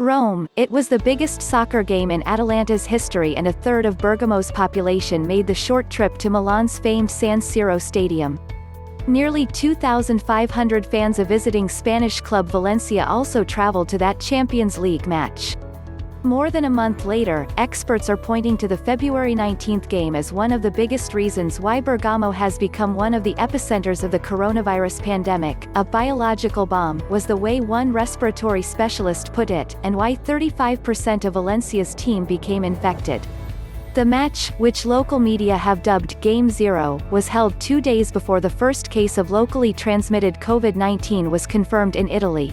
Rome. It was the biggest soccer game in Atalanta's history, and a third of Bergamo's population made the short trip to Milan's famed San Siro stadium. Nearly 2,500 fans of visiting Spanish club Valencia also traveled to that Champions League match. More than a month later, experts are pointing to the February 19 game as one of the biggest reasons why Bergamo has become one of the epicenters of the coronavirus pandemic. A biological bomb, was the way one respiratory specialist put it, and why 35% of Valencia's team became infected. The match, which local media have dubbed Game Zero, was held 2 days before the first case of locally transmitted COVID-19 was confirmed in Italy.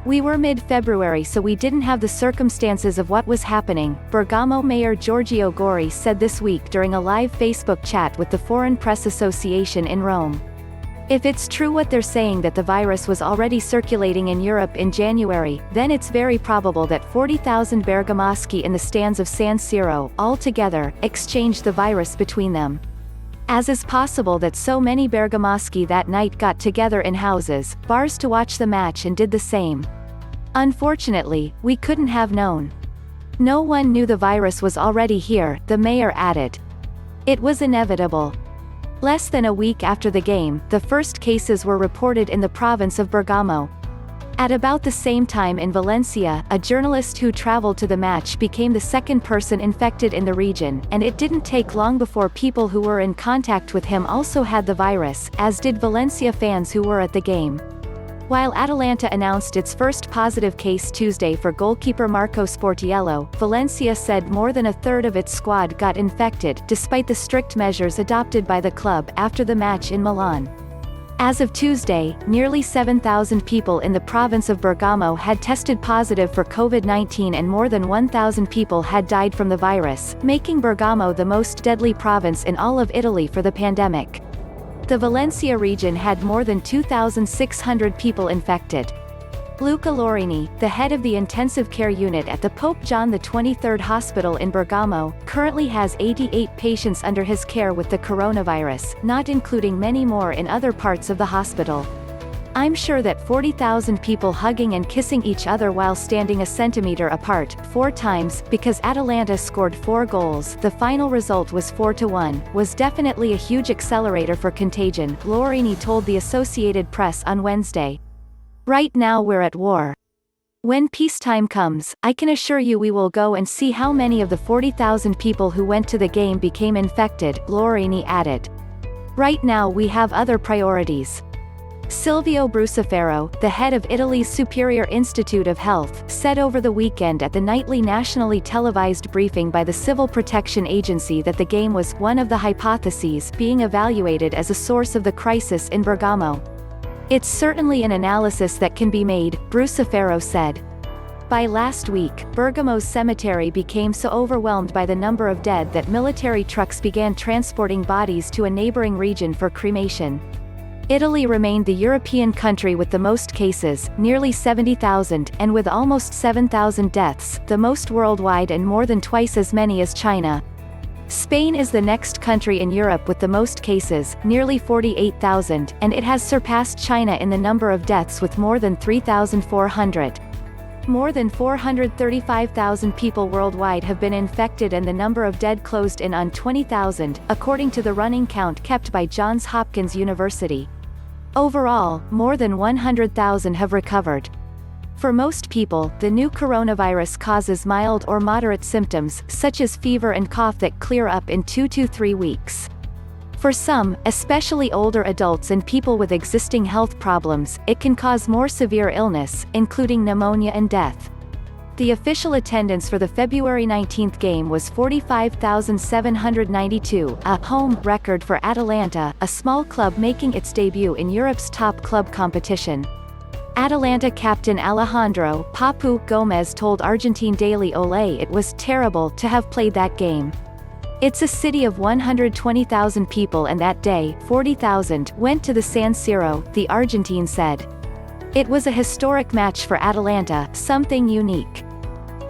"We were mid-February, so we didn't have the circumstances of what was happening," Bergamo Mayor Giorgio Gori said this week during a live Facebook chat with the Foreign Press Association in Rome. "If it's true what they're saying, that the virus was already circulating in Europe in January, then it's very probable that 40,000 Bergamaschi in the stands of San Siro, all together, exchanged the virus between them. As is possible that so many Bergamaschi that night got together in houses, bars to watch the match and did the same. Unfortunately, we couldn't have known. No one knew the virus was already here," the mayor added. "It was inevitable." Less than a week after the game, the first cases were reported in the province of Bergamo. At about the same time in Valencia, a journalist who traveled to the match became the second person infected in the region, and it didn't take long before people who were in contact with him also had the virus, as did Valencia fans who were at the game. While Atalanta announced its first positive case Tuesday for goalkeeper Marco Sportiello, Valencia said more than a third of its squad got infected, despite the strict measures adopted by the club after the match in Milan. As of Tuesday, nearly 7,000 people in the province of Bergamo had tested positive for COVID-19 and more than 1,000 people had died from the virus, making Bergamo the most deadly province in all of Italy for the pandemic. The Valencia region had more than 2,600 people infected. Luca Lorini, the head of the intensive care unit at the Pope John XXIII Hospital in Bergamo, currently has 88 patients under his care with the coronavirus, not including many more in other parts of the hospital. "I'm sure that 40,000 people hugging and kissing each other while standing a centimeter apart, 4 times, because Atalanta scored 4 goals, the final result was 4-1, was definitely a huge accelerator for contagion," Lorini told the Associated Press on Wednesday. "Right now we're at war. When peacetime comes, I can assure you we will go and see how many of the 40,000 people who went to the game became infected," Lorini added. "Right now we have other priorities." Silvio Brusaferro, the head of Italy's Superior Institute of Health, said over the weekend at the nightly nationally televised briefing by the Civil Protection Agency that the game was one of the hypotheses being evaluated as a source of the crisis in Bergamo. "It's certainly an analysis that can be made," Brusaferro said. By last week, Bergamo's cemetery became so overwhelmed by the number of dead that military trucks began transporting bodies to a neighboring region for cremation. Italy remained the European country with the most cases, nearly 70,000, and with almost 7,000 deaths, the most worldwide and more than twice as many as China. Spain is the next country in Europe with the most cases, nearly 48,000, and it has surpassed China in the number of deaths with more than 3,400. More than 435,000 people worldwide have been infected, and the number of dead closed in on 20,000, according to the running count kept by Johns Hopkins University. Overall, more than 100,000 have recovered. For most people, the new coronavirus causes mild or moderate symptoms, such as fever and cough that clear up in 2 to 3 weeks. For some, especially older adults and people with existing health problems, it can cause more severe illness, including pneumonia and death. The official attendance for the February 19 game was 45,792, a home record for Atalanta, a small club making its debut in Europe's top club competition. Atalanta captain Alejandro "Papu" Gomez told Argentine Daily Olé it was terrible to have played that game. "It's a city of 120,000 people, and that day, 40,000 went to the San Siro," the Argentine said. "It was a historic match for Atalanta, something unique.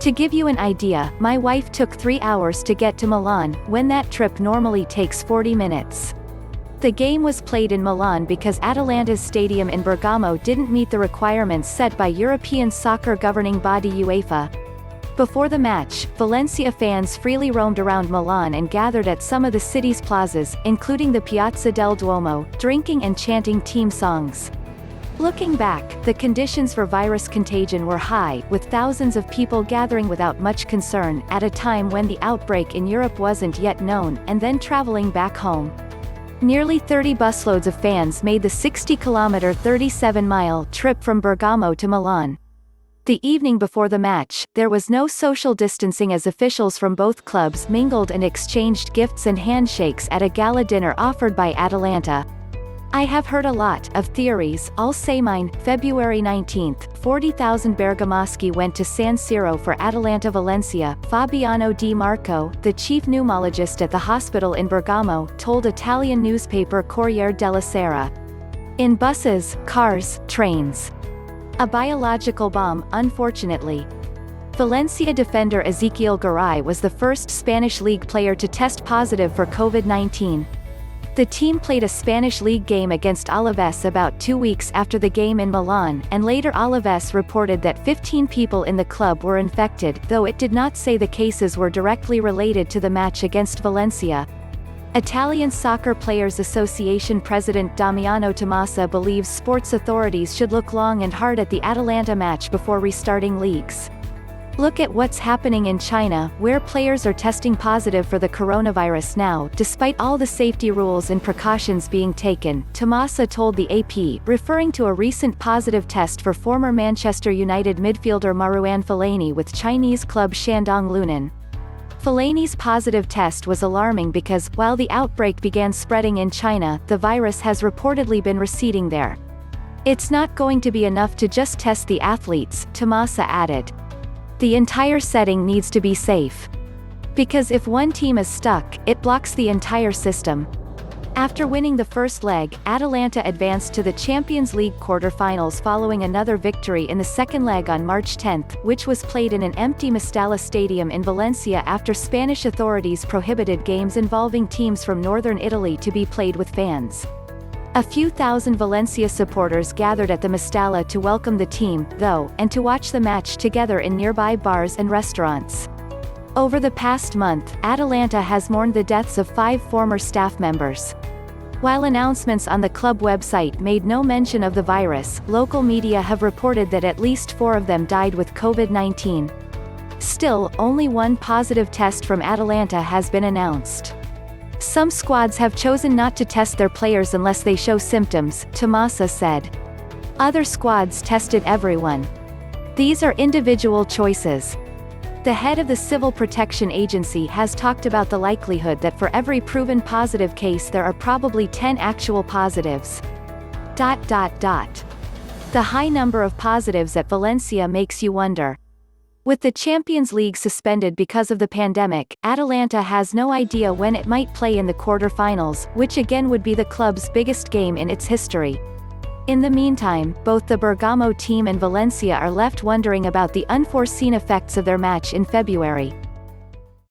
To give you an idea, my wife took 3 hours to get to Milan, when that trip normally takes 40 minutes. The game was played in Milan because Atalanta's stadium in Bergamo didn't meet the requirements set by European soccer governing body UEFA. Before the match, Valencia fans freely roamed around Milan and gathered at some of the city's plazas, including the Piazza del Duomo, drinking and chanting team songs. Looking back, the conditions for virus contagion were high, with thousands of people gathering without much concern, at a time when the outbreak in Europe wasn't yet known, and then traveling back home. Nearly 30 busloads of fans made the 60-kilometer 37-mile trip from Bergamo to Milan. The evening before the match, there was no social distancing as officials from both clubs mingled and exchanged gifts and handshakes at a gala dinner offered by Atalanta. I have heard a lot of theories, I'll say mine. February 19, 40,000 Bergamaschi went to San Siro for Atalanta Valencia. Fabiano Di Marco, the chief pneumologist at the hospital in Bergamo, told Italian newspaper Corriere della Sera. In buses, cars, trains. A biological bomb, unfortunately. Valencia defender Ezequiel Garay was the first Spanish league player to test positive for COVID-19. The team played a Spanish league game against Alaves about 2 weeks after the game in Milan, and later Alaves reported that 15 people in the club were infected, though it did not say the cases were directly related to the match against Valencia. Italian Soccer Players Association president Damiano Tomasa believes sports authorities should look long and hard at the Atalanta match before restarting leagues. Look at what's happening in China, where players are testing positive for the coronavirus now, despite all the safety rules and precautions being taken, Tomasa told the AP, referring to a recent positive test for former Manchester United midfielder Marouane Fellaini with Chinese club Shandong Luneng. Fellaini's positive test was alarming because, while the outbreak began spreading in China, the virus has reportedly been receding there. It's not going to be enough to just test the athletes, Tomasa added. The entire setting needs to be safe. Because if one team is stuck, it blocks the entire system. After winning the first leg, Atalanta advanced to the Champions League quarter-finals following another victory in the second leg on March 10, which was played in an empty Mestalla Stadium in Valencia after Spanish authorities prohibited games involving teams from northern Italy to be played with fans. A few thousand Valencia supporters gathered at the Mestalla to welcome the team, though, and to watch the match together in nearby bars and restaurants. Over the past month, Atalanta has mourned the deaths of 5 former staff members. While announcements on the club website made no mention of the virus, local media have reported that at least 4 of them died with COVID-19. Still, only one positive test from Atalanta has been announced. Some squads have chosen not to test their players unless they show symptoms, Tomasa said. Other squads tested everyone. These are individual choices. The head of the Civil Protection Agency has talked about the likelihood that for every proven positive case there are probably 10 actual positives. The high number of positives at Valencia makes you wonder. With the Champions League suspended because of the pandemic, Atalanta has no idea when it might play in the quarter-finals, which again would be the club's biggest game in its history. In the meantime, both the Bergamo team and Valencia are left wondering about the unforeseen effects of their match in February.